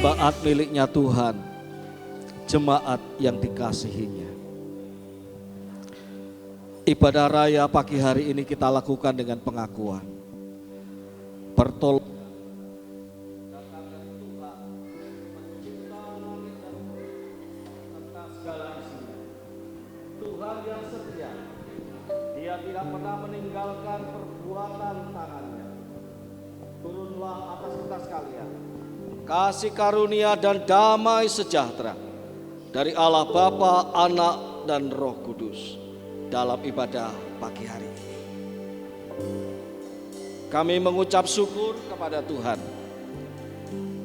Jemaat miliknya Tuhan, jemaat yang dikasihinya. Ibadah raya pagi hari ini kita lakukan dengan pengakuan pertolongan Tuhan yang setia. Dia tidak pernah meninggalkan perbuatan tangannya. Turunlah atas kita sekalian kasih karunia dan damai sejahtera dari Allah Bapa, Anak, dan Roh Kudus dalam ibadah pagi hari ini. Kami mengucap syukur kepada Tuhan.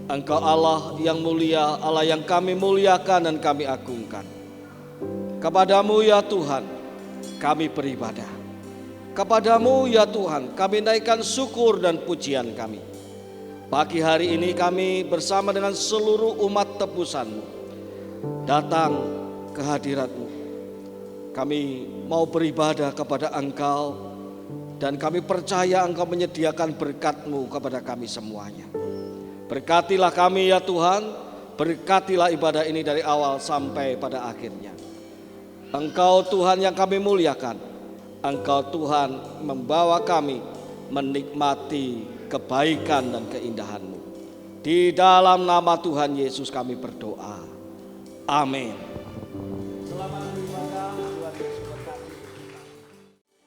Engkau Allah yang mulia, Allah yang kami muliakan dan kami agungkan. Kepadamu ya Tuhan kami beribadah. Kepadamu ya Tuhan kami naikkan syukur dan pujian kami. Pagi hari ini kami bersama dengan seluruh umat tebusan-Mu datang ke hadirat-Mu. Kami mau beribadah kepada Engkau dan kami percaya Engkau menyediakan berkat-Mu kepada kami semuanya. Berkatilah kami ya Tuhan, berkatilah ibadah ini dari awal sampai pada akhirnya. Engkau Tuhan yang kami muliakan, Engkau Tuhan membawa kami menikmati kebaikan dan keindahan-Mu. Di dalam nama Tuhan Yesus kami berdoa. Amin.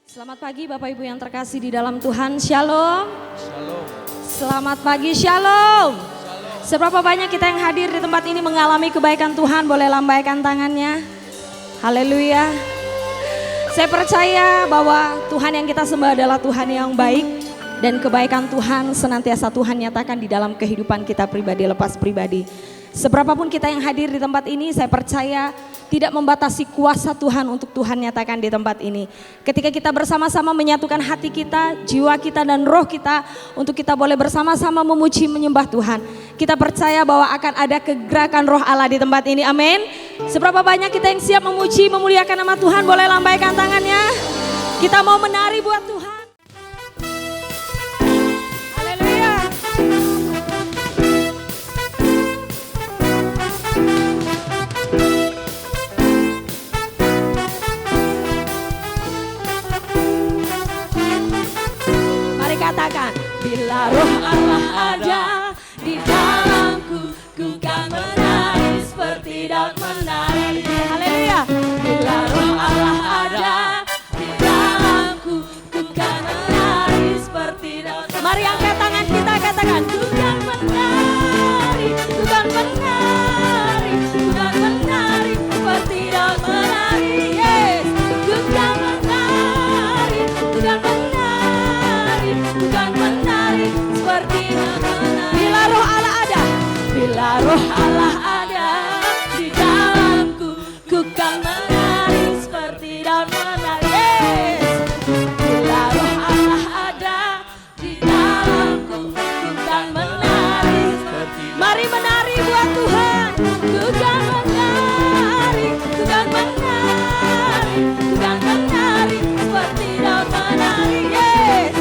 Selamat pagi Bapak Ibu yang terkasih di dalam Tuhan. Shalom. Shalom. Selamat pagi, shalom. Seberapa banyak kita yang hadir di tempat ini mengalami kebaikan Tuhan, boleh lambaikan tangannya. Haleluya. Saya percaya bahwa Tuhan yang kita sembah adalah Tuhan yang baik. Dan kebaikan Tuhan senantiasa Tuhan nyatakan di dalam kehidupan kita pribadi lepas pribadi. Seberapapun kita yang hadir di tempat ini, saya percaya tidak membatasi kuasa Tuhan untuk Tuhan nyatakan di tempat ini. Ketika kita bersama-sama menyatukan hati kita, jiwa kita dan roh kita untuk kita boleh bersama-sama memuji menyembah Tuhan. Kita percaya bahwa akan ada kegerakan roh Allah di tempat ini, amin. Seberapa banyak kita yang siap memuji memuliakan nama Tuhan, boleh lambaikan tangannya. Kita mau menari buat Tuhan. Katakan, bila roh Allah ada di dalamku, ku kan menari seperti Daud menari. Haleluya. Bila roh Allah ada di dalamku, ku kan menari seperti Daud. Mari angkat tangan kita, katakan, ku kan menari, ku kan menari, ku kan menari seperti Daud menari. Yes, ku kan menari, ku kan menari. Bukan menari seperti menari. Bila roh Allah ada, bila roh Allah ada di dalamku, ku kan menari seperti Daud menari. Yes. Bila roh Allah ada di dalamku, ku kan menari. Mari menari buat Tuhan. Ku kan menari, ku kan menari, ku kan menari seperti Daud menari. Yes.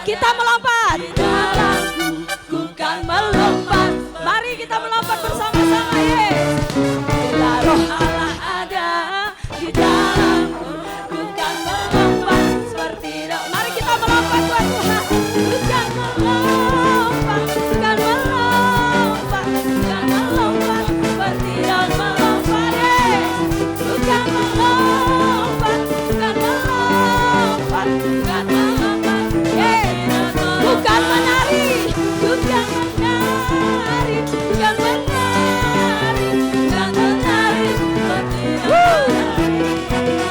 Kita melompat. Di dalamku, ku kan melompat. Mari kita melompat bersama-sama. Yes. Bila roh Allah ada di dalamku, ku kan melompat seperti Daud. Mari kita melompat buat Tuhan. Ku kan melompat, ku kan melompat, ku kan melompat seperti Daud melompat. Yes. Ku kan melompat, ku kan melompat, ku kan melompat. Yes. Bukan menari, bukan menari, bukan menari, bukan menari seperti menari.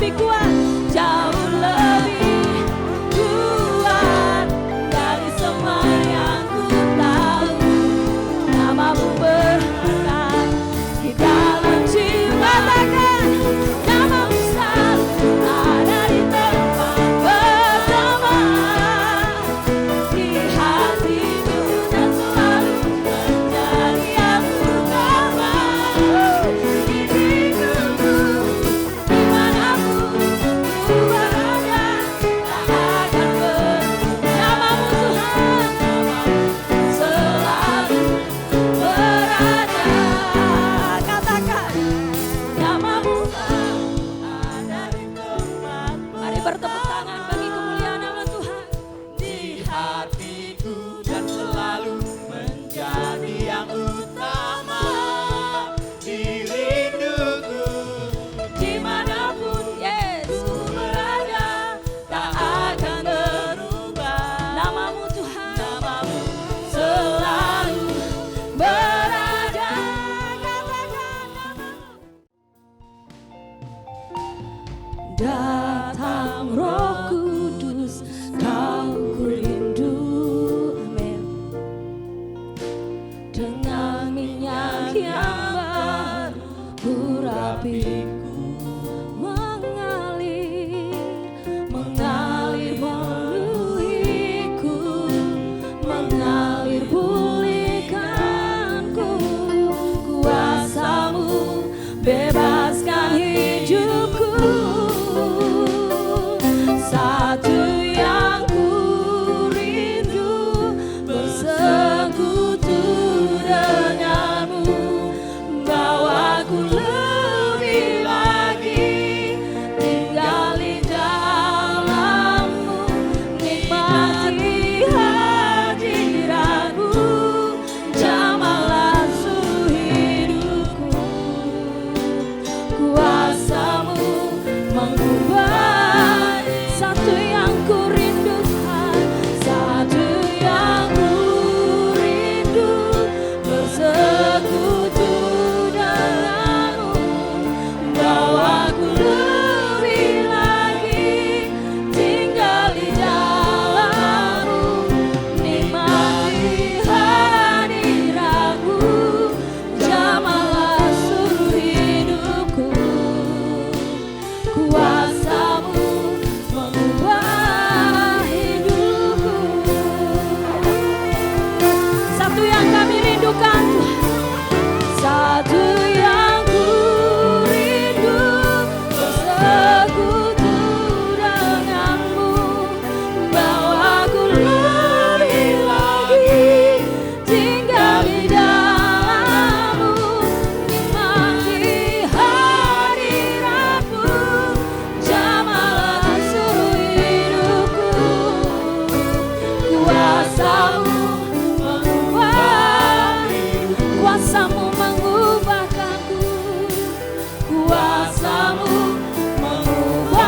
lebih kuat, jauh lebih kuat dari semua yang ku tahu. Namamu berkat di dalam jiwa, katakan namamu selalu ada di tempat pertama di hatiku dan selalu menjadi yang utama di hidupku. Dimanapun ku berada, tak akan namamu Tuhan, namamu selalu berada. Katakan namamu selalu ada di tempat. Mari bertepuk tangan bagi kemuliaan nama Tuhan. Di hatiku dan selalu menjadi yang utama di rinduku. Dimanapun Yesus berada, tak akan berubah. Namamu Tuhan, namamu selalu berada. Katakan namamu. Datang Roh Kudus, Kau ku rindu, amin. Dengan minyak yang baru urapiku, mengalir, mengalir memenuhiku, mengalir pulihkanku. Kuasamu bebaskan hidupku. Satu yang ku rindu, bersekutu denganmu, bawaku lebih lagi tinggal di dalammu, nikmati hadiratmu, jamahlah seluruh hidupku. Kuasamu mengubah, satu yang ku rindukan, satu yang ku rindu, bersekutu denganmu, bawaku lebih lagi tinggal di dalammu, nikmati hadiratmu, jamahlah seluruh hidupku. Kuasamu mengubah hidupku. Satu yang kami rindukan, satu yang ku rindu, bersekutu denganmu, bawaku lebih lagi tinggal di dalammu, nikmati hadiratmu, jamahlah seluruh hidupku. Kuasamu mengubah, kuasamu mengubahkanku, kuasamu mengubah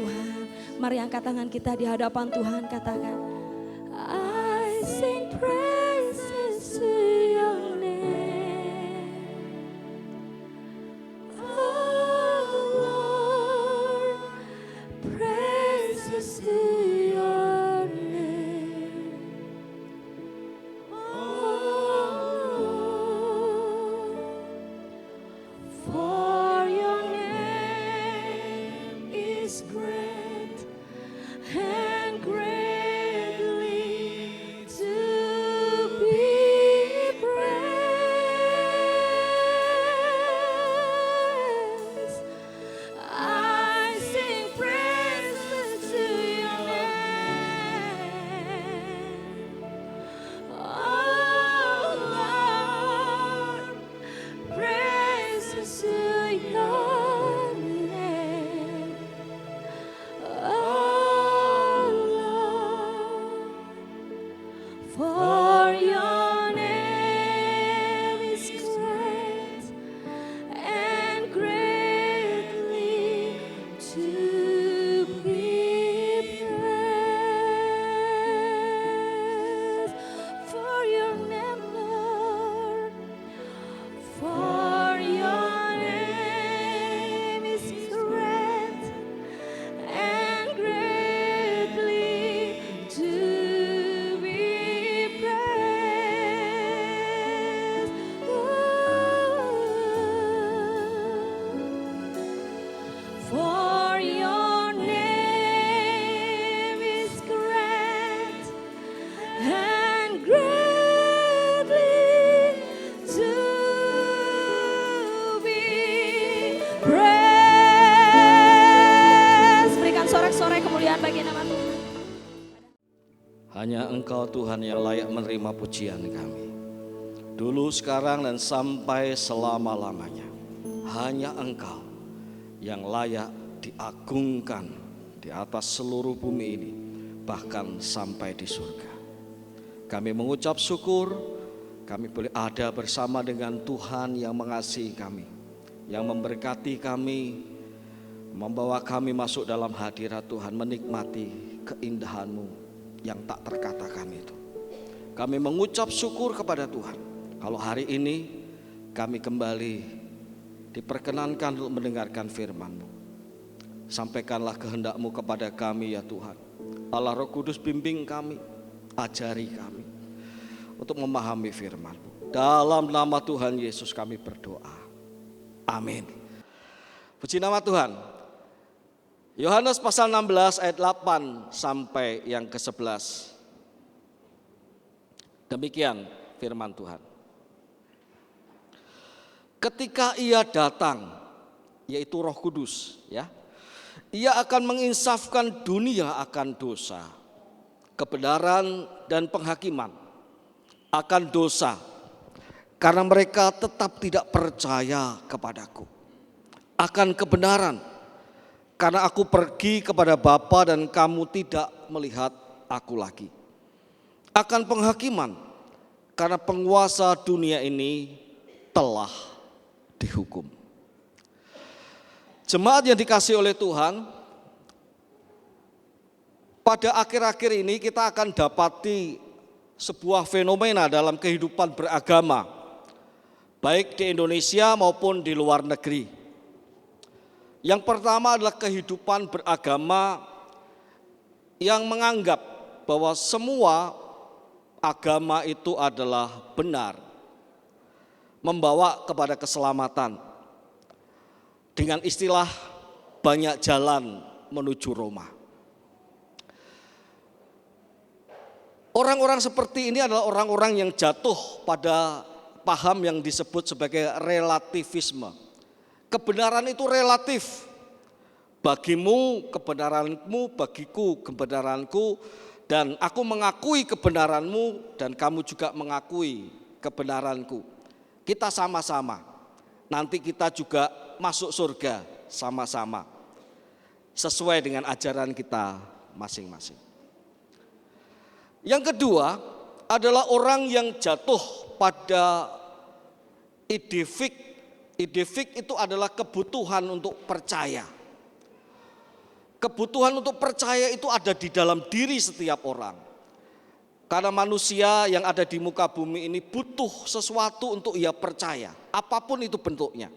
Tuhan. Mari angkat tangan kita di hadapan Tuhan, katakan, I sing praises to your name, oh Lord, praises to your name, oh Lord, for your name is great and greatly to be praised. I sing praises to your name, oh Lord, praises to your name, oh Lord, for your name is great and greatly to be praised. For your name, Lord, for your name is great and greatly to be praised. For your name is great and greatly to be praised. Berikan sorak-sorai kemuliaan bagi nama Tuhan. Hanya Engkau Tuhan yang layak menerima pujian kami. Dulu, sekarang, dan sampai selama-lamanya. Hanya Engkau yang layak diagungkan di atas seluruh bumi ini, bahkan sampai di surga. Kami mengucap syukur, kami boleh ada bersama dengan Tuhan yang mengasihi kami, yang memberkati kami, membawa kami masuk dalam hadirat Tuhan, menikmati keindahan-Mu yang tak terkatakan itu. Kami mengucap syukur kepada Tuhan, kalau hari ini kami kembali diperkenankan untuk mendengarkan firman-Mu. Sampaikanlah kehendak-Mu kepada kami ya Tuhan. Allah Roh Kudus bimbing kami, ajari kami untuk memahami firman-Mu. Dalam nama Tuhan Yesus kami berdoa. Amin. Puji nama Tuhan. Yohanes pasal 16 ayat 8 sampai yang ke-11. Demikian firman Tuhan. Ketika Ia datang, yaitu Roh Kudus, ya, Ia akan menginsafkan dunia akan dosa, kebenaran dan penghakiman. Akan dosa, karena mereka tetap tidak percaya kepadaku. Akan kebenaran, karena aku pergi kepada Bapa dan kamu tidak melihat aku lagi. Akan penghakiman, karena penguasa dunia ini telah dihukum. Jemaat yang dikasihi oleh Tuhan, pada akhir-akhir ini kita akan dapati sebuah fenomena dalam kehidupan beragama, baik di Indonesia maupun di luar negeri. Yang pertama adalah kehidupan beragama yang menganggap bahwa semua agama itu adalah benar, membawa kepada keselamatan. Dengan istilah banyak jalan menuju Roma. Orang-orang seperti ini adalah orang-orang yang jatuh pada paham yang disebut sebagai relativisme. Kebenaran itu relatif. Bagimu kebenaranmu, bagiku kebenaranku, dan aku mengakui kebenaranmu dan kamu juga mengakui kebenaranku. Kita sama-sama. Nanti kita juga masuk surga sama-sama, sesuai dengan ajaran kita masing-masing. Yang kedua adalah orang yang jatuh pada ide fik. Ide fik itu adalah kebutuhan untuk percaya. Kebutuhan untuk percaya itu ada di dalam diri setiap orang. Karena manusia yang ada di muka bumi ini butuh sesuatu untuk ia percaya, apapun itu bentuknya.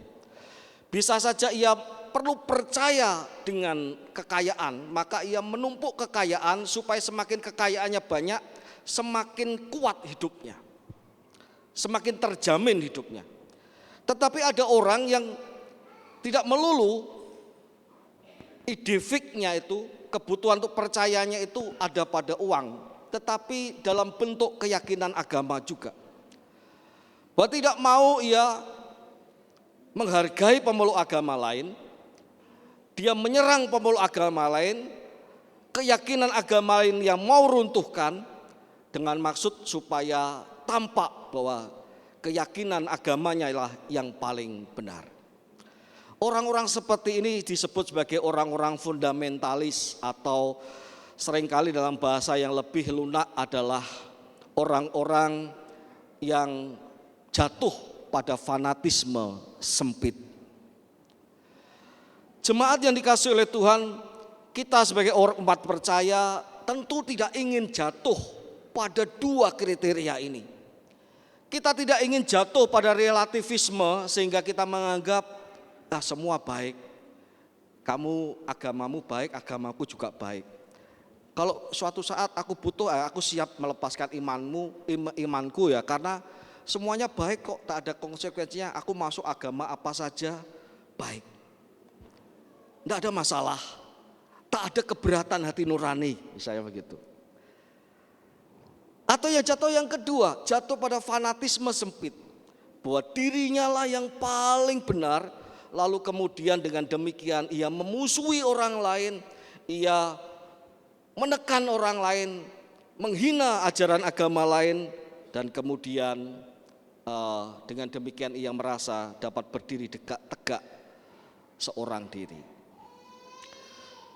Bisa saja ia perlu percaya dengan kekayaan, maka ia menumpuk kekayaan supaya semakin kekayaannya banyak, semakin kuat hidupnya, semakin terjamin hidupnya. Tetapi ada orang yang tidak melulu ide fiknya itu, kebutuhan untuk percayanya itu ada pada uang, tetapi dalam bentuk keyakinan agama juga. Bahwa tidak mau ia menghargai pemeluk agama lain, dia menyerang pemeluk agama lain, keyakinan agama lain yang mau runtuhkan dengan maksud supaya tampak bahwa keyakinan agamanya lah yang paling benar. Orang-orang seperti ini disebut sebagai orang-orang fundamentalis, atau seringkali dalam bahasa yang lebih lunak adalah orang-orang yang jatuh pada fanatisme sempit. Jemaat yang dikasihi oleh Tuhan, kita sebagai orang umat percaya tentu tidak ingin jatuh pada dua kriteria ini. Kita tidak ingin jatuh pada relativisme sehingga kita menganggap semua baik, kamu agamamu baik, agamaku juga baik. Kalau suatu saat aku butuh, aku siap melepaskan imanku ya, karena semuanya baik kok, tak ada konsekuensinya. Aku masuk agama apa saja baik, tidak ada masalah, tak ada keberatan hati nurani, misalnya begitu. Atau ya jatuh yang kedua, jatuh pada fanatisme sempit, bahwa dirinya lah yang paling benar. Lalu kemudian dengan demikian ia memusuhi orang lain, ia menekan orang lain, menghina ajaran agama lain, dan kemudian dengan demikian ia merasa dapat berdiri tegak seorang diri.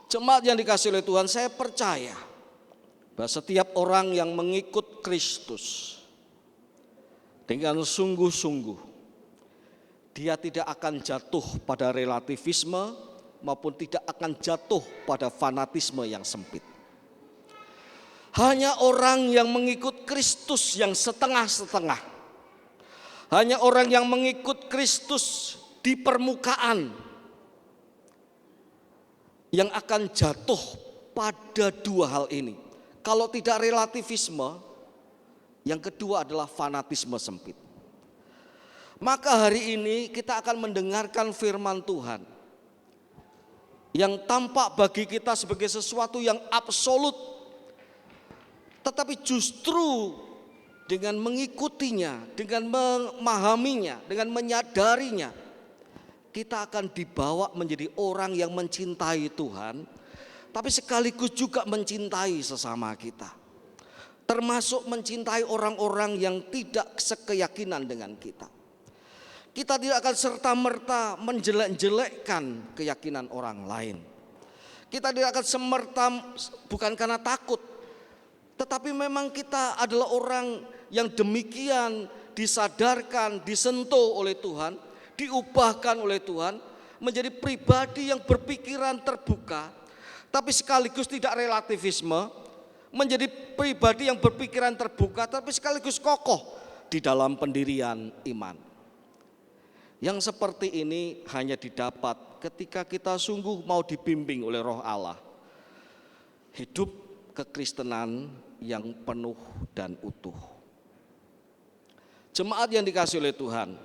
Jemaat yang dikasihi oleh Tuhan, saya percaya bahwa setiap orang yang mengikut Kristus dengan sungguh-sungguh, dia tidak akan jatuh pada relativisme maupun tidak akan jatuh pada fanatisme yang sempit. Hanya orang yang mengikut Kristus yang setengah-setengah, hanya orang yang mengikut Kristus di permukaan yang akan jatuh pada dua hal ini. Kalau tidak relativisme, yang kedua adalah fanatisme sempit. Maka hari ini kita akan mendengarkan firman Tuhan yang tampak bagi kita sebagai sesuatu yang absolut, tetapi justru dengan mengikutinya, dengan memahaminya, dengan menyadarinya, kita akan dibawa menjadi orang yang mencintai Tuhan, tapi sekaligus juga mencintai sesama kita, termasuk mencintai orang-orang yang tidak sekeyakinan dengan kita. Kita tidak akan serta-merta menjelek-jelekkan keyakinan orang lain. Kita tidak akan semerta, bukan karena takut, tetapi memang kita adalah orang yang demikian disadarkan, disentuh oleh Tuhan, diubahkan oleh Tuhan, menjadi pribadi yang berpikiran terbuka, tapi sekaligus tidak relativisme, menjadi pribadi yang berpikiran terbuka, tapi sekaligus kokoh di dalam pendirian iman. Yang seperti ini hanya didapat ketika kita sungguh mau dibimbing oleh Roh Allah. Hidup kekristenan yang penuh dan utuh. Jemaat yang dikasihi oleh Tuhan,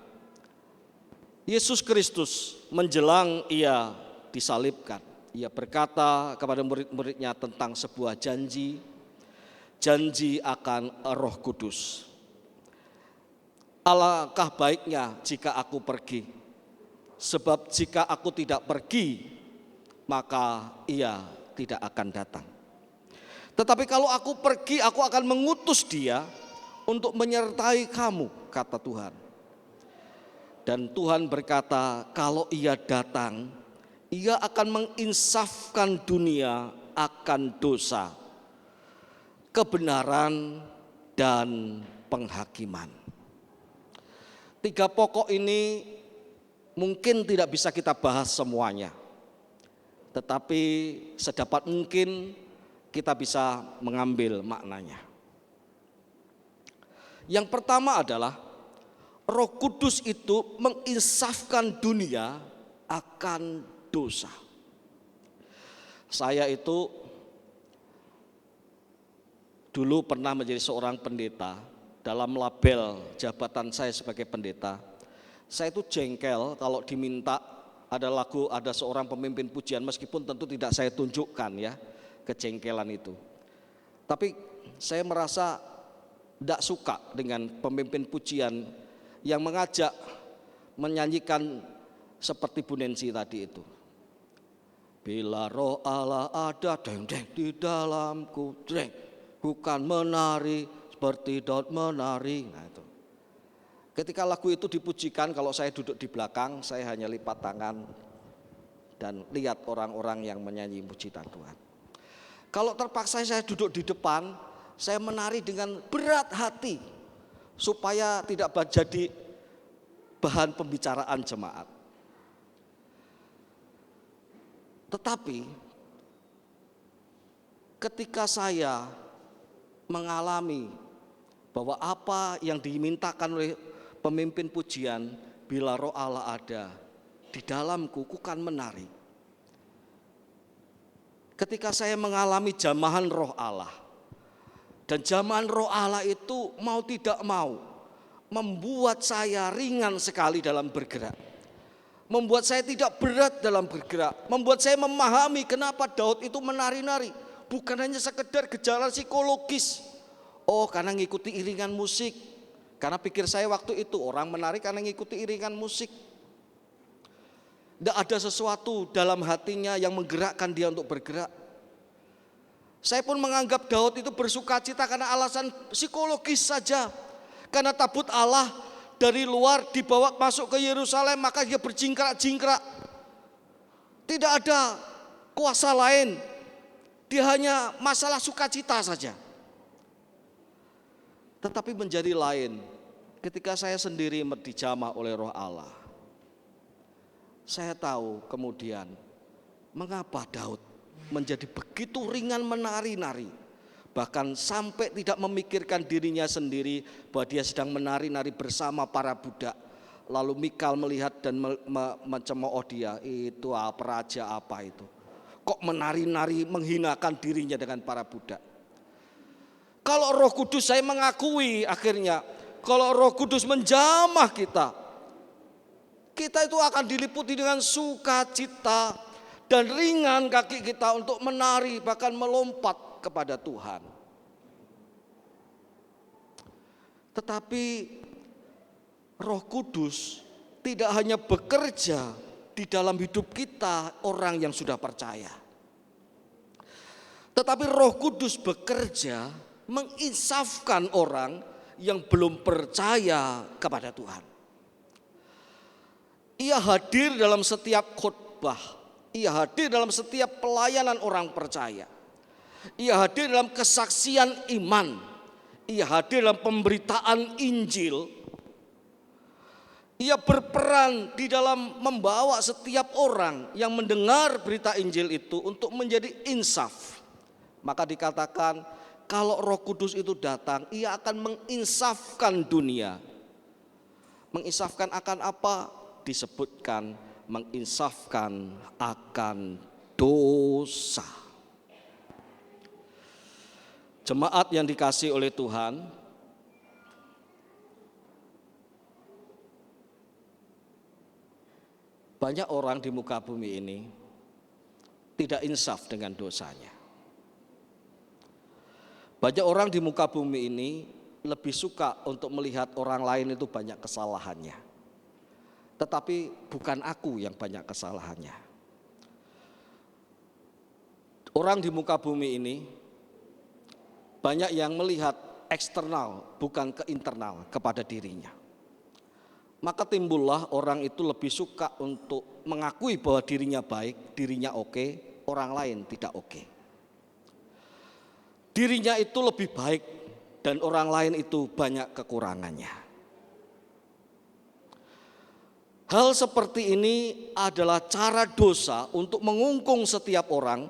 Yesus Kristus menjelang ia disalibkan, ia berkata kepada murid-muridnya tentang sebuah janji akan Roh Kudus. Alangkah baiknya jika aku pergi, sebab jika aku tidak pergi, maka ia tidak akan datang. Tetapi kalau aku pergi, aku akan mengutus dia untuk menyertai kamu, kata Tuhan. Dan Tuhan berkata, kalau ia datang, ia akan menginsafkan dunia akan dosa, kebenaran, dan penghakiman. Tiga pokok ini mungkin tidak bisa kita bahas semuanya. tetapi sedapat mungkin kita bisa mengambil maknanya. Yang pertama adalah Roh Kudus itu menginsafkan dunia akan dosa. Saya itu dulu pernah menjadi seorang pendeta. Dalam label jabatan saya sebagai pendeta, saya itu jengkel kalau diminta ada lagu, ada seorang pemimpin pujian, meskipun tentu tidak saya tunjukkan ya kejengkelan itu. Tapi saya merasa tidak suka dengan pemimpin pujian yang mengajak menyanyikan seperti Bu Nancy tadi itu. Bila Roh Allah ada deng-deng di dalamku, deng, ku kan menari seperti Daud menari. Nah itu. Ketika lagu itu dipujikan, kalau saya duduk di belakang, saya hanya lipat tangan dan lihat orang-orang yang menyanyi pujian Tuhan. Kalau terpaksa saya duduk di depan, saya menari dengan berat hati supaya tidak jadi bahan pembicaraan jemaat. Tetapi ketika saya mengalami bahwa apa yang dimintakan oleh pemimpin pujian, bila Roh Allah ada di dalamku, ku kan menari. Ketika saya mengalami jamahan Roh Allah, dan jamahan Roh Allah itu mau tidak mau membuat saya ringan sekali dalam bergerak, membuat saya tidak berat dalam bergerak, membuat saya memahami kenapa Daud itu menari-nari. Bukan hanya sekedar gejala psikologis, oh karena ngikuti iringan musik. Karena pikir saya waktu itu orang menari karena ngikuti iringan musik. Tidak ada sesuatu dalam hatinya yang menggerakkan dia untuk bergerak. Saya pun menganggap Daud itu bersukacita karena alasan psikologis saja. Karena tabut Allah dari luar dibawa masuk ke Yerusalem, maka dia berjingkrak-jingkrak. Tidak ada kuasa lain. Dia hanya masalah sukacita saja. Tetapi menjadi lain ketika saya sendiri dijamah oleh Roh Allah. Saya tahu kemudian mengapa Daud menjadi begitu ringan menari-nari, bahkan sampai tidak memikirkan dirinya sendiri bahwa dia sedang menari-nari bersama para budak. Lalu Mikal melihat dan mencemooh dia, itu raja apa itu? Kok menari-nari menghinakan dirinya dengan para budak? Kalau Roh Kudus, saya mengakui akhirnya, kalau Roh Kudus menjamah kita itu akan diliputi dengan sukacita dan ringan kaki kita untuk menari, bahkan melompat kepada Tuhan. Tetapi Roh Kudus tidak hanya bekerja di dalam hidup kita orang yang sudah percaya, tetapi Roh Kudus bekerja menginsafkan orang yang belum percaya kepada Tuhan. Ia hadir dalam setiap khotbah, ia hadir dalam setiap pelayanan orang percaya, ia hadir dalam kesaksian iman, ia hadir dalam pemberitaan Injil. Ia berperan di dalam membawa setiap orang yang mendengar berita Injil itu untuk menjadi insaf. Maka dikatakan kalau Roh Kudus itu datang, ia akan menginsafkan dunia. Menginsafkan akan apa? Disebutkan menginsafkan akan dosa. Jemaat yang dikasihi oleh Tuhan, banyak orang di muka bumi ini tidak insaf dengan dosanya. Banyak orang di muka bumi ini lebih suka untuk melihat orang lain itu banyak kesalahannya. Tetapi bukan aku yang banyak kesalahannya. Orang di muka bumi ini banyak yang melihat eksternal bukan ke internal kepada dirinya. Maka timbullah orang itu lebih suka untuk mengakui bahwa dirinya baik, dirinya oke, orang lain tidak oke. Dirinya itu lebih baik dan orang lain itu banyak kekurangannya. Hal seperti ini adalah cara dosa untuk mengungkung setiap orang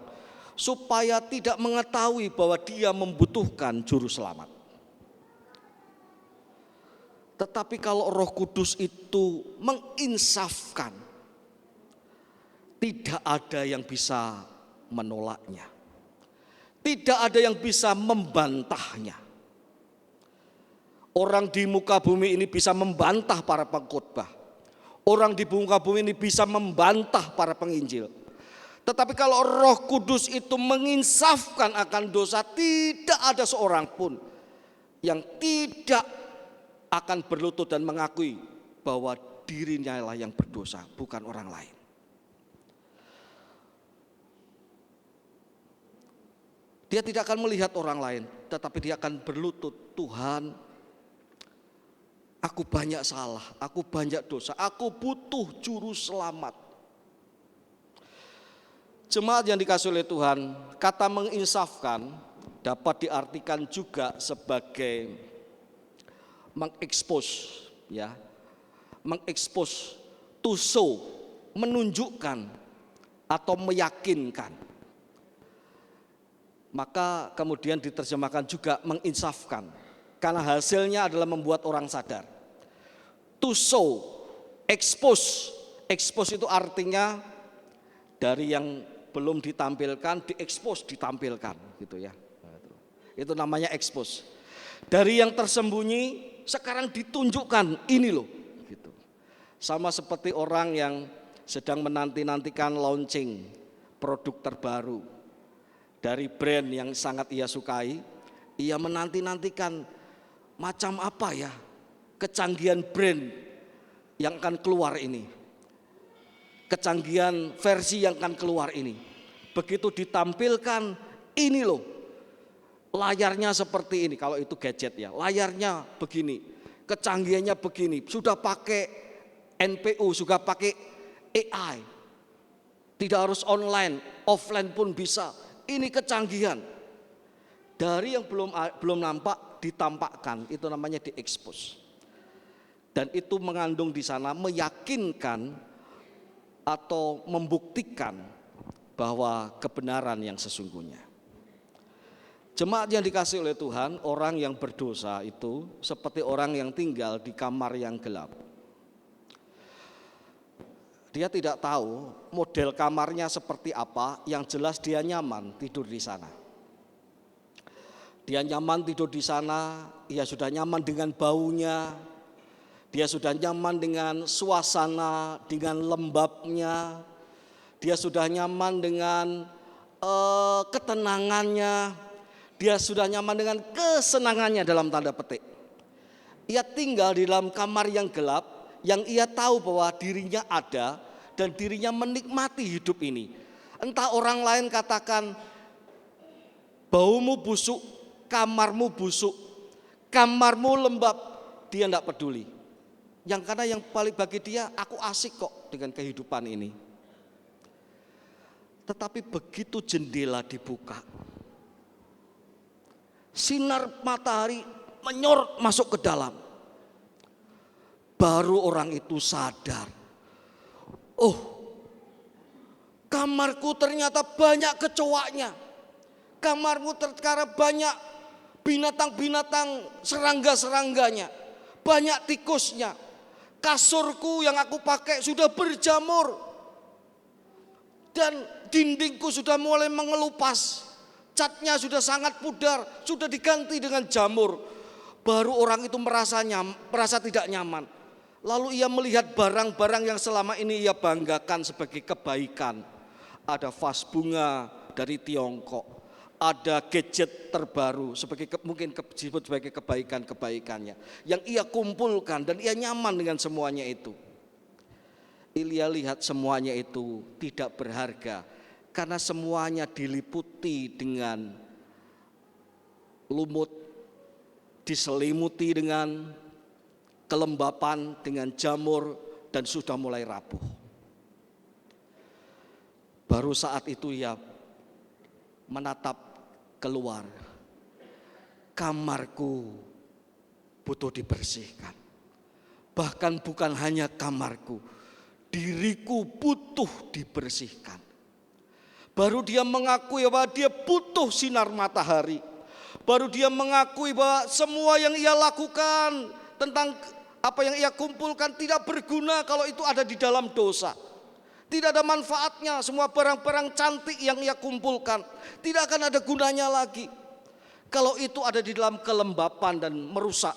supaya tidak mengetahui bahwa dia membutuhkan juru selamat. Tetapi kalau Roh Kudus itu menginsafkan, tidak ada yang bisa menolaknya. Tidak ada yang bisa membantahnya. Orang di muka bumi ini bisa membantah para pengkhotbah. Orang di muka bumi ini bisa membantah para penginjil. Tetapi kalau Roh Kudus itu menginsafkan akan dosa, tidak ada seorang pun yang tidak akan berlutut dan mengakui bahwa dirinya lah yang berdosa, bukan orang lain. Dia tidak akan melihat orang lain, tetapi dia akan berlutut, Tuhan, aku banyak salah, aku banyak dosa, aku butuh juru selamat. Jemaat yang dikasihi oleh Tuhan, kata menginsafkan dapat diartikan juga sebagai mengekspos, ya, mengekspos, to show, menunjukkan atau meyakinkan. Maka kemudian diterjemahkan juga menginsafkan, karena hasilnya adalah membuat orang sadar. To show, expose, expose itu artinya dari yang belum ditampilkan, diekspos, ditampilkan, gitu ya. Itu namanya expose. Dari yang tersembunyi sekarang ditunjukkan, ini loh, gitu. Sama seperti orang yang sedang menanti-nantikan launching produk terbaru dari brand yang sangat ia sukai, ia menanti-nantikan macam apa ya kecanggihan brand yang akan keluar ini, kecanggihan versi yang akan keluar ini. Begitu ditampilkan, ini loh, layarnya seperti ini, kalau itu gadget ya, layarnya begini, kecanggihannya begini, sudah pakai NPU, sudah pakai AI, tidak harus online, offline pun bisa. Ini kecanggihan. Dari yang belum nampak ditampakkan, itu namanya diekspos. Dan itu mengandung di sana meyakinkan atau membuktikan bahwa kebenaran yang sesungguhnya. Jemaat yang dikasihi oleh Tuhan, orang yang berdosa itu seperti orang yang tinggal di kamar yang gelap. Dia tidak tahu model kamarnya seperti apa, yang jelas dia nyaman tidur di sana. Dia nyaman tidur di sana, dia sudah nyaman dengan baunya, dia sudah nyaman dengan suasana, dengan lembabnya, dia sudah nyaman dengan ketenangannya, dia sudah nyaman dengan kesenangannya dalam tanda petik. Ia tinggal di dalam kamar yang gelap, yang ia tahu bahwa dirinya ada dan dirinya menikmati hidup ini. Entah orang lain katakan baumu busuk, kamarmu busuk, kamarmu lembab, dia tidak peduli. Karena yang paling bagi dia, aku asik kok dengan kehidupan ini. Tetapi begitu jendela dibuka, sinar matahari menyorot masuk ke dalam, baru orang itu sadar, oh, kamarku ternyata banyak kecoaknya. Kamarmu ternyata banyak binatang-binatang, serangga-serangganya, banyak tikusnya. Kasurku yang aku pakai sudah berjamur, dan dindingku sudah mulai mengelupas. Catnya sudah sangat pudar, sudah diganti dengan jamur. Baru orang itu merasa tidak nyaman. Lalu ia melihat barang-barang yang selama ini ia banggakan sebagai kebaikan. Ada vas bunga dari Tiongkok, ada gadget terbaru mungkin disebut sebagai kebaikan-kebaikannya yang ia kumpulkan, dan ia nyaman dengan semuanya itu. Ia lihat semuanya itu tidak berharga karena semuanya diliputi dengan lumut, diselimuti dengan kelembapan, dengan jamur, dan sudah mulai rapuh. Baru saat itu ia menatap keluar, kamarku butuh dibersihkan. Bahkan bukan hanya kamarku, diriku butuh dibersihkan. Baru dia mengakui bahwa dia butuh sinar matahari. Baru dia mengakui bahwa semua yang ia lakukan tentang apa yang ia kumpulkan tidak berguna kalau itu ada di dalam dosa. Tidak ada manfaatnya, semua barang-barang cantik yang ia kumpulkan tidak akan ada gunanya lagi kalau itu ada di dalam kelembapan dan merusak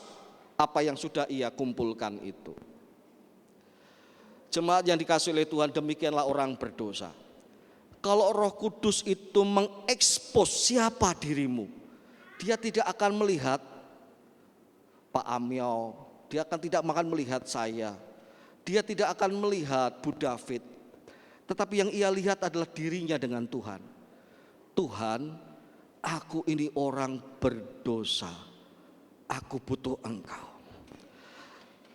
apa yang sudah ia kumpulkan itu. Jemaat yang dikasihi oleh Tuhan, demikianlah orang berdosa. Kalau Roh Kudus itu mengekspos siapa dirimu, dia tidak akan melihat Pak Amio, dia tidak akan melihat saya, dia tidak akan melihat Bu David, tetapi yang ia lihat adalah dirinya dengan Tuhan. Tuhan, aku ini orang berdosa, aku butuh Engkau.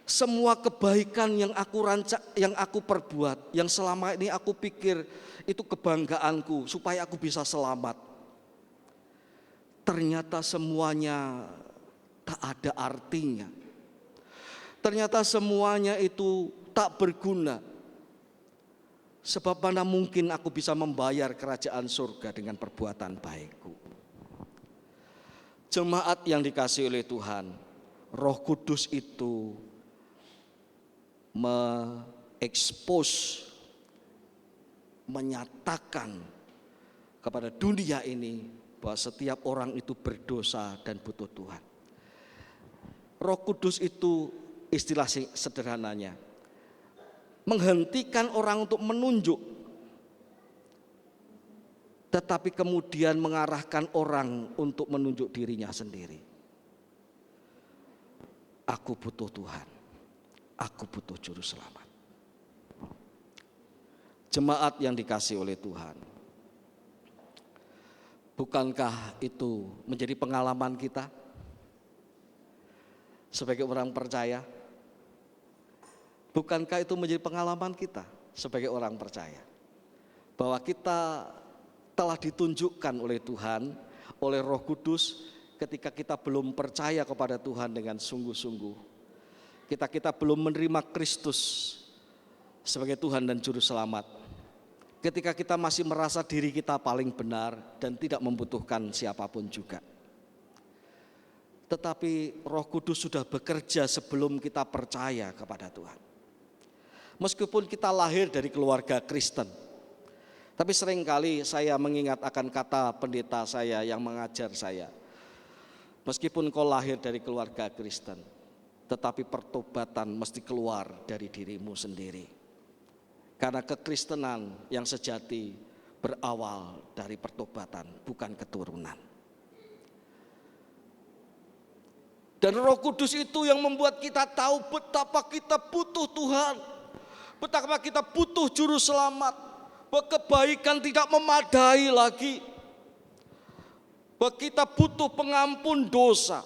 Semua kebaikan yang aku rancak, yang aku perbuat, yang selama ini aku pikir itu kebanggaanku supaya aku bisa selamat, ternyata semuanya tak ada artinya. Ternyata semuanya itu tak berguna. Sebab mana mungkin aku bisa membayar kerajaan surga dengan perbuatan baikku. Jemaat yang dikasihi oleh Tuhan, Roh Kudus itu mengekspos, menyatakan kepada dunia ini bahwa setiap orang itu berdosa dan butuh Tuhan. Roh Kudus itu istilah sederhananya menghentikan orang untuk menunjuk, tetapi kemudian mengarahkan orang untuk menunjuk dirinya sendiri. Aku butuh Tuhan, aku butuh juru selamat. Jemaat yang dikasihi oleh Tuhan, bukankah itu menjadi pengalaman kita sebagai orang percaya? Bukankah itu menjadi pengalaman kita sebagai orang percaya? Bahwa kita telah ditunjukkan oleh Tuhan, oleh Roh Kudus ketika kita belum percaya kepada Tuhan dengan sungguh-sungguh. Kita belum menerima Kristus sebagai Tuhan dan Juru Selamat. Ketika kita masih merasa diri kita paling benar dan tidak membutuhkan siapapun juga. Tetapi Roh Kudus sudah bekerja sebelum kita percaya kepada Tuhan. Meskipun kita lahir dari keluarga Kristen, tapi seringkali saya mengingat akan kata pendeta saya yang mengajar saya. Meskipun kau lahir dari keluarga Kristen, tetapi pertobatan mesti keluar dari dirimu sendiri. Karena kekristenan yang sejati berawal dari pertobatan, bukan keturunan. Dan Roh Kudus itu yang membuat kita tahu betapa kita butuh Tuhan, betapa kita butuh juru selamat, bahwa kebaikan tidak memadai lagi, bahwa kita butuh pengampun dosa.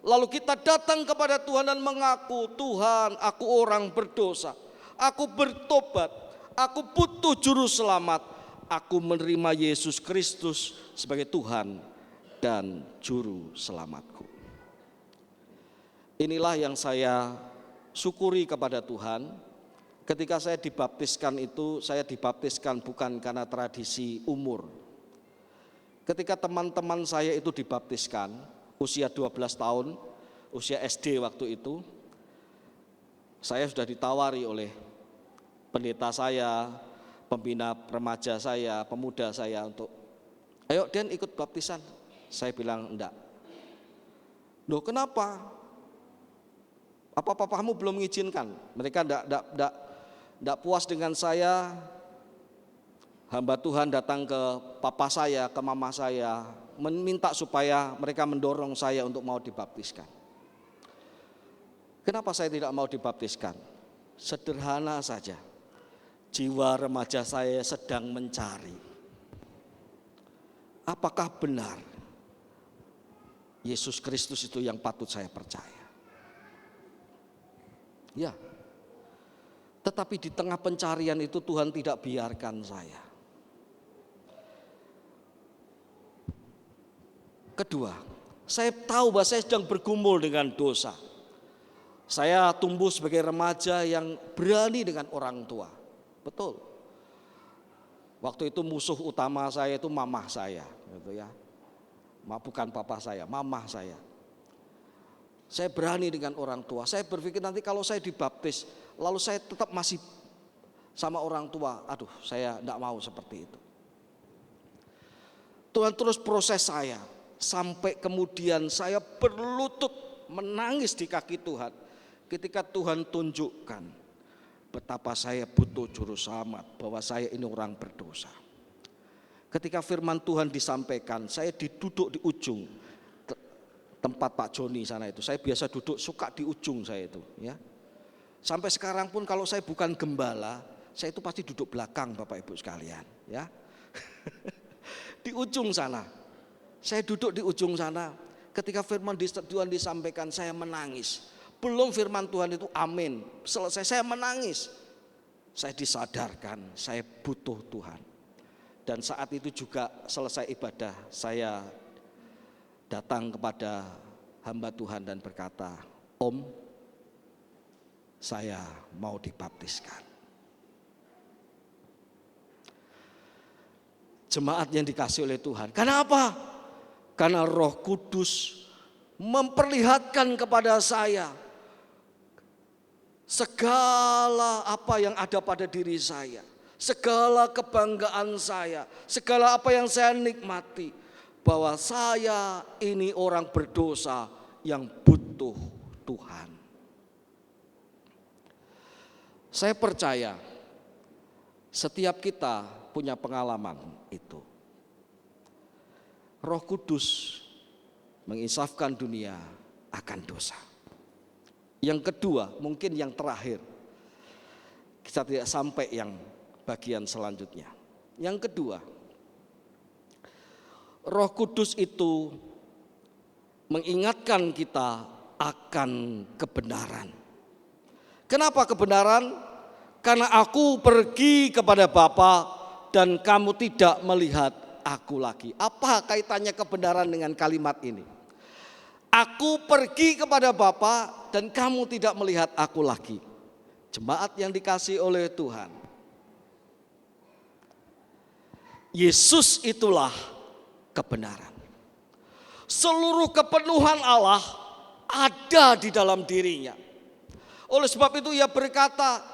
Lalu kita datang kepada Tuhan dan mengaku, Tuhan, aku orang berdosa, aku bertobat, aku butuh juru selamat, aku menerima Yesus Kristus sebagai Tuhan dan juru selamatku. Inilah yang saya syukuri kepada Tuhan. Ketika saya dibaptiskan itu, saya dibaptiskan bukan karena tradisi umur. Ketika teman-teman saya itu dibaptiskan, usia 12 tahun, usia SD waktu itu, saya sudah ditawari oleh pendeta saya, pembina remaja saya, pemuda saya untuk, ayo Den ikut baptisan. Saya bilang enggak. Loh kenapa? Apa papamu belum mengizinkan? Mereka enggak puas dengan saya. Hamba Tuhan datang ke papa saya, ke mama saya, meminta supaya mereka mendorong saya untuk mau dibaptiskan. Kenapa saya tidak mau dibaptiskan? Sederhana saja, jiwa remaja saya sedang mencari, apakah benar Yesus Kristus itu yang patut saya percaya? Ya, tetapi di tengah pencarian itu Tuhan tidak biarkan saya. Kedua, saya tahu bahwa saya sedang bergumul dengan dosa. Saya tumbuh sebagai remaja yang berani dengan orang tua. Betul. Waktu itu musuh utama saya itu mamah saya, gitu ya. Bukan papa saya, mamah saya. Saya berani dengan orang tua. Saya berpikir nanti kalau saya dibaptis, lalu saya tetap masih sama orang tua. Aduh, saya tidak mau seperti itu. Tuhan terus proses saya. Sampai kemudian saya berlutut menangis di kaki Tuhan. Ketika Tuhan tunjukkan betapa saya butuh juru selamat, bahwa saya ini orang berdosa. Ketika firman Tuhan disampaikan, saya duduk di ujung tempat Pak Joni sana itu. Saya biasa duduk suka di ujung saya itu, ya. Sampai sekarang pun kalau saya bukan gembala, saya itu pasti duduk belakang Bapak Ibu sekalian, ya. Di ujung sana. Saya duduk di ujung sana. Ketika firman Tuhan disampaikan, saya menangis. Belum firman Tuhan itu amin, selesai saya menangis. Saya disadarkan saya butuh Tuhan. Dan saat itu juga selesai ibadah, saya datang kepada hamba Tuhan dan berkata, Om, saya mau dibaptiskan. Jemaat yang dikasih oleh Tuhan. Kenapa? Karena Roh Kudus memperlihatkan kepada saya segala apa yang ada pada diri saya, segala kebanggaan saya, segala apa yang saya nikmati, bahwa saya ini orang berdosa yang butuh Tuhan. Saya percaya setiap kita punya pengalaman itu. Roh Kudus menginsafkan dunia akan dosa. Yang kedua, mungkin yang terakhir, kita tidak sampai yang bagian selanjutnya. Yang kedua, Roh Kudus itu mengingatkan kita akan kebenaran. Kenapa kebenaran? Karena aku pergi kepada Bapa dan kamu tidak melihat aku lagi. Apa kaitannya kebenaran dengan kalimat ini? Aku pergi kepada Bapa dan kamu tidak melihat aku lagi. Jemaat yang dikasihi oleh Tuhan, Yesus itulah kebenaran. Seluruh kepenuhan Allah ada di dalam dirinya. Oleh sebab itu ia berkata,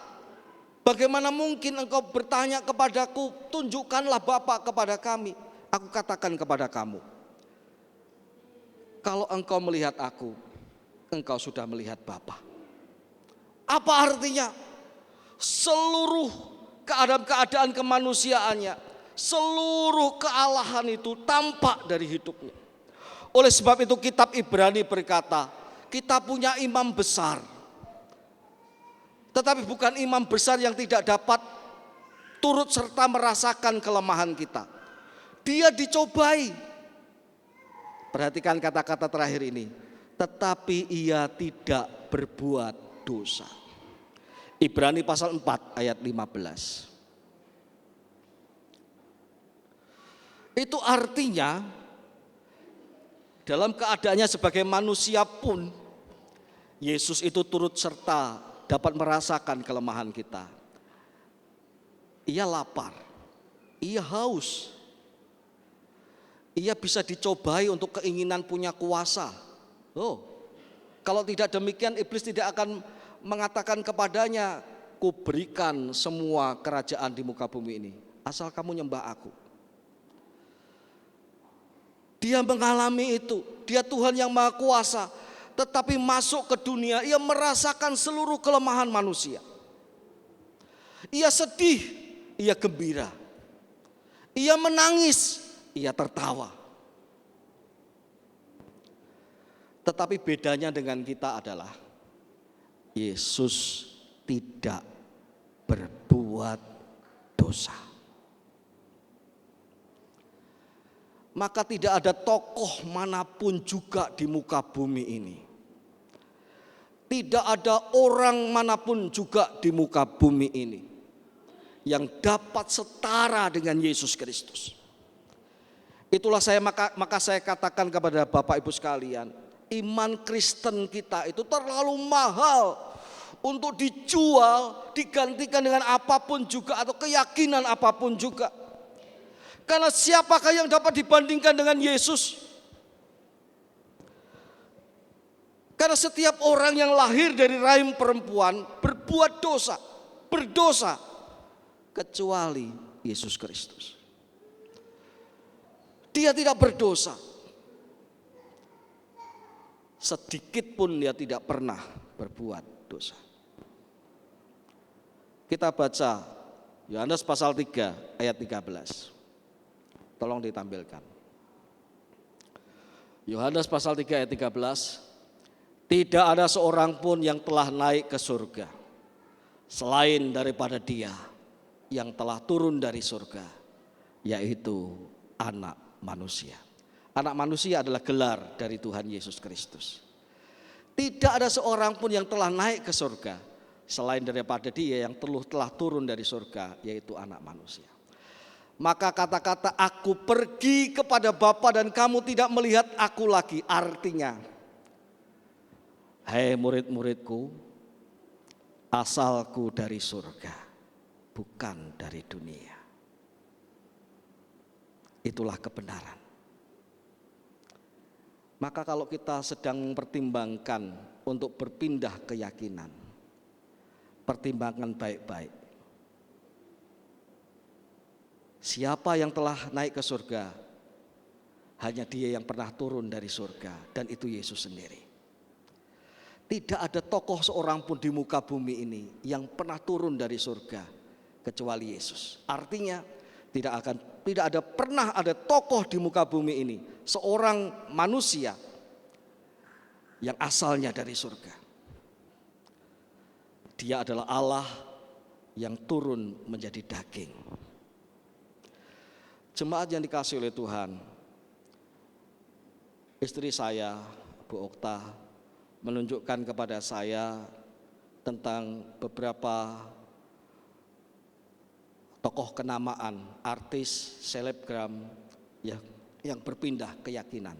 bagaimana mungkin engkau bertanya kepadaku, tunjukkanlah Bapa kepada kami. Aku katakan kepada kamu, kalau engkau melihat aku, engkau sudah melihat Bapa. Apa artinya? Seluruh keadaan kemanusiaannya, seluruh kealahan itu tampak dari hidupnya. Oleh sebab itu kitab Ibrani berkata, kita punya imam besar. Tetapi bukan imam besar yang tidak dapat turut serta merasakan kelemahan kita. Dia dicobai. Perhatikan kata-kata terakhir ini. Tetapi ia tidak berbuat dosa. Ibrani pasal 4 ayat 15. Itu artinya dalam keadaannya sebagai manusia pun Yesus itu turut serta dapat merasakan kelemahan kita. Ia lapar, ia haus. Ia bisa dicobai untuk keinginan punya kuasa. Oh, kalau tidak demikian iblis tidak akan mengatakan kepadanya, ku berikan semua kerajaan di muka bumi ini, asal kamu nyembah aku. Dia mengalami itu, dia Tuhan yang Maha Kuasa, tetapi masuk ke dunia, ia merasakan seluruh kelemahan manusia. Ia sedih, ia gembira. Ia menangis, ia tertawa. Tetapi bedanya dengan kita adalah Yesus tidak berbuat dosa. Maka tidak ada tokoh manapun juga di muka bumi ini. Tidak ada orang manapun juga di muka bumi ini yang dapat setara dengan Yesus Kristus. Itulah maka saya katakan kepada Bapak Ibu sekalian, iman Kristen kita itu terlalu mahal untuk dijual, digantikan dengan apapun juga atau keyakinan apapun juga. Karena siapakah yang dapat dibandingkan dengan Yesus? Karena setiap orang yang lahir dari rahim perempuan berbuat dosa, berdosa, kecuali Yesus Kristus. Dia tidak berdosa. Sedikit pun dia tidak pernah berbuat dosa. Kita baca Yohanes pasal 3 ayat 13. Tolong ditampilkan. Yohanes pasal 3 ayat 13. Tidak ada seorang pun yang telah naik ke surga selain daripada Dia yang telah turun dari surga, yaitu Anak Manusia. Anak Manusia adalah gelar dari Tuhan Yesus Kristus. Tidak ada seorang pun yang telah naik ke surga selain daripada Dia yang telah turun dari surga, yaitu Anak Manusia. Maka kata-kata aku pergi kepada Bapa dan kamu tidak melihat aku lagi, artinya, hai murid-muridku, asalku dari surga, bukan dari dunia. Itulah kebenaran. Maka kalau kita sedang mempertimbangkan untuk berpindah keyakinan, pertimbangkan baik-baik. Siapa yang telah naik ke surga? Hanya Dia yang pernah turun dari surga, dan itu Yesus sendiri. Tidak ada tokoh seorang pun di muka bumi ini yang pernah turun dari surga kecuali Yesus. Artinya tidak pernah ada tokoh di muka bumi ini, seorang manusia yang asalnya dari surga. Dia adalah Allah yang turun menjadi daging. Jemaat yang dikasihi oleh Tuhan, istri saya, Bu Okta, menunjukkan kepada saya tentang beberapa tokoh kenamaan, artis, selebgram yang berpindah keyakinan.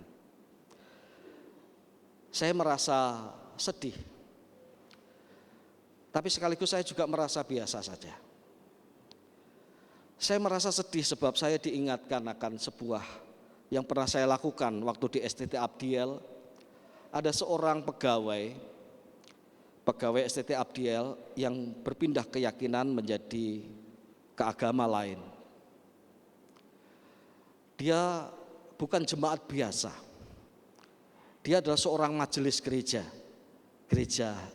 Saya merasa sedih, tapi sekaligus saya juga merasa biasa saja. Saya merasa sedih sebab saya diingatkan akan sebuah yang pernah saya lakukan waktu di STT Abdiel. Ada seorang pegawai STT Abdiel yang berpindah keyakinan menjadi ke agama lain. Dia bukan jemaat biasa. Dia adalah seorang majelis gereja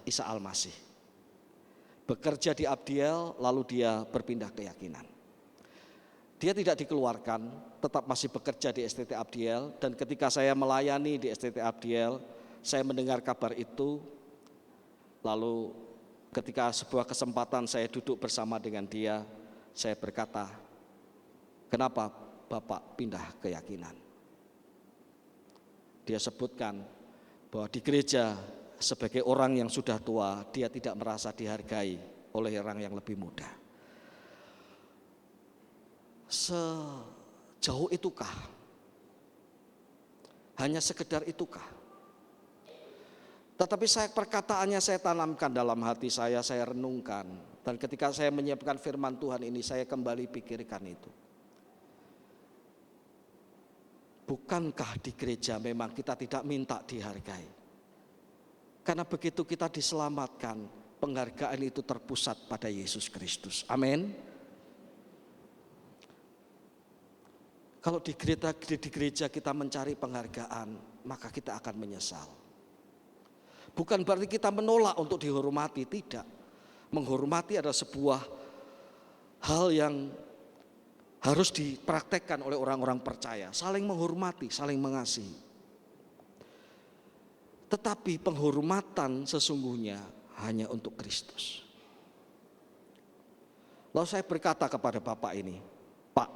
Isa Al-Masih. Bekerja di Abdiel lalu dia berpindah keyakinan. Dia tidak dikeluarkan, tetap masih bekerja di STT Abdiel, dan ketika saya melayani di STT Abdiel, saya mendengar kabar itu. Lalu ketika sebuah kesempatan saya duduk bersama dengan dia, saya berkata, kenapa Bapak pindah keyakinan? Dia sebutkan bahwa di gereja sebagai orang yang sudah tua, dia tidak merasa dihargai oleh orang yang lebih muda. Sejauh itukah? Hanya sekedar itukah? Tetapi perkataannya saya tanamkan dalam hati saya renungkan. Dan ketika saya menyiapkan firman Tuhan ini, saya kembali pikirkan itu. Bukankah di gereja memang kita tidak minta dihargai? Karena begitu kita diselamatkan, penghargaan itu terpusat pada Yesus Kristus. Amin. Kalau di gereja kita mencari penghargaan, maka kita akan menyesal. Bukan berarti kita menolak untuk dihormati, tidak. Menghormati adalah sebuah hal yang harus dipraktekkan oleh orang-orang percaya. Saling menghormati, saling mengasihi. Tetapi penghormatan sesungguhnya hanya untuk Kristus. Lalu saya berkata kepada Bapak ini, Pak,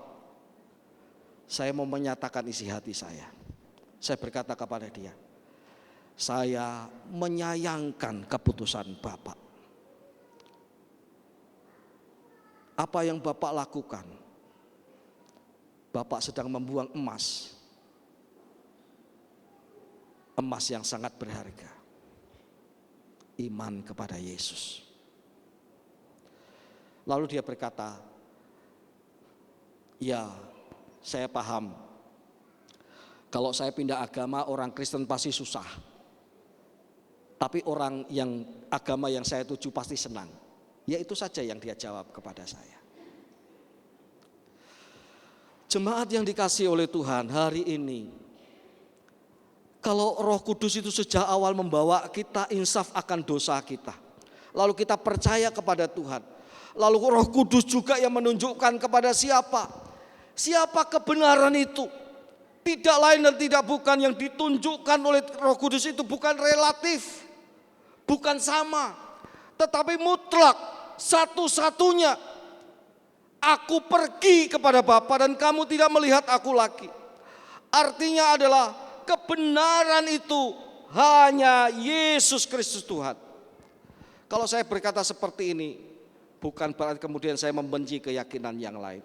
saya mau menyatakan isi hati saya. Saya berkata kepada dia, saya menyayangkan keputusan Bapak. Apa yang Bapak lakukan? Bapak sedang membuang emas yang sangat berharga. iman kepada Yesus. Lalu dia berkata, ya saya paham, kalau saya pindah agama orang Kristen pasti susah. Tapi orang yang agama yang saya tuju pasti senang. Ya itu saja yang dia jawab kepada saya. Jemaat yang dikasihi oleh Tuhan hari ini, kalau Roh Kudus itu sejak awal membawa kita insaf akan dosa kita, lalu kita percaya kepada Tuhan, lalu Roh Kudus juga yang menunjukkan kepada siapa kebenaran itu. Tidak lain dan tidak bukan yang ditunjukkan oleh Roh Kudus itu bukan relatif, bukan sama, tetapi mutlak, satu-satunya. Aku pergi kepada Bapa dan kamu tidak melihat aku lagi. Artinya adalah kebenaran itu hanya Yesus Kristus Tuhan. Kalau saya berkata seperti ini, bukan berarti kemudian saya membenci keyakinan yang lain.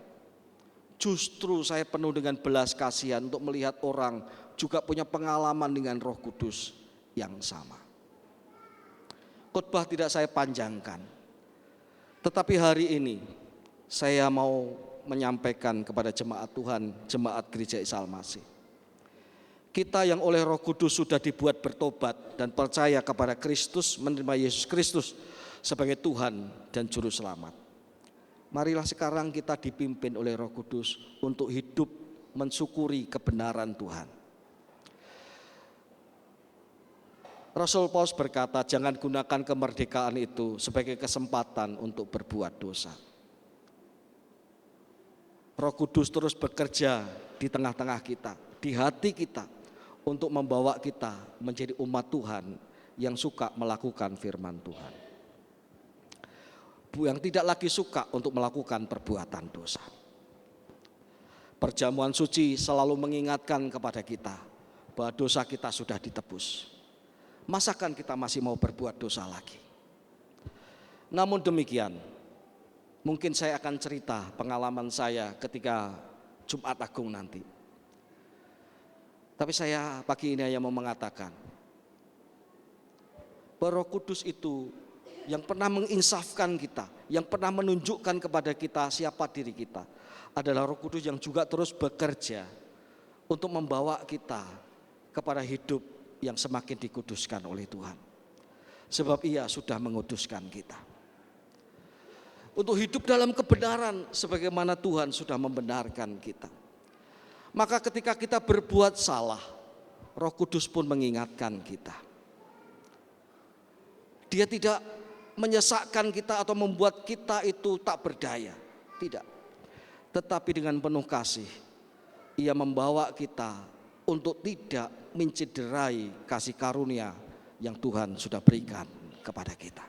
Justru saya penuh dengan belas kasihan untuk melihat orang juga punya pengalaman dengan Roh Kudus yang sama. Khotbah tidak saya panjangkan, tetapi hari ini saya mau menyampaikan kepada jemaat Tuhan, jemaat Gereja Isa Al-Masih. Kita yang oleh Roh Kudus sudah dibuat bertobat dan percaya kepada Kristus, menerima Yesus Kristus sebagai Tuhan dan Juru Selamat. Marilah sekarang kita dipimpin oleh Roh Kudus untuk hidup mensyukuri kebenaran Tuhan. Rasul Paulus berkata, jangan gunakan kemerdekaan itu sebagai kesempatan untuk berbuat dosa. Roh Kudus terus bekerja di tengah-tengah kita, di hati kita, untuk membawa kita menjadi umat Tuhan yang suka melakukan firman Tuhan. Yang tidak lagi suka untuk melakukan perbuatan dosa. Perjamuan suci selalu mengingatkan kepada kita bahwa dosa kita sudah ditebus. Masakan kita masih mau berbuat dosa lagi? Namun demikian, mungkin saya akan cerita pengalaman saya ketika Jumat Agung nanti. Tapi saya pagi ini hanya mau mengatakan, Roh Kudus itu yang pernah menginsafkan kita, yang pernah menunjukkan kepada kita siapa diri kita, adalah Roh Kudus yang juga terus bekerja untuk membawa kita kepada hidup yang semakin dikuduskan oleh Tuhan. Sebab Ia sudah menguduskan kita untuk hidup dalam kebenaran sebagaimana Tuhan sudah membenarkan kita. Maka ketika kita berbuat salah, Roh Kudus pun mengingatkan kita. Dia tidak menyesakkan kita atau membuat kita itu tak berdaya, tidak. Tetapi dengan penuh kasih, Ia membawa kita untuk tidak mencederai kasih karunia yang Tuhan sudah berikan kepada kita.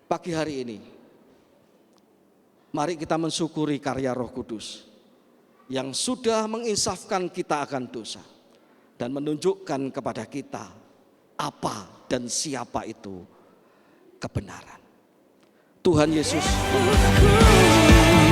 Pagi hari ini, mari kita mensyukuri karya Roh Kudus yang sudah menginsafkan kita akan dosa dan menunjukkan kepada kita apa dan siapa itu kebenaran. Tuhan Yesus memberkati.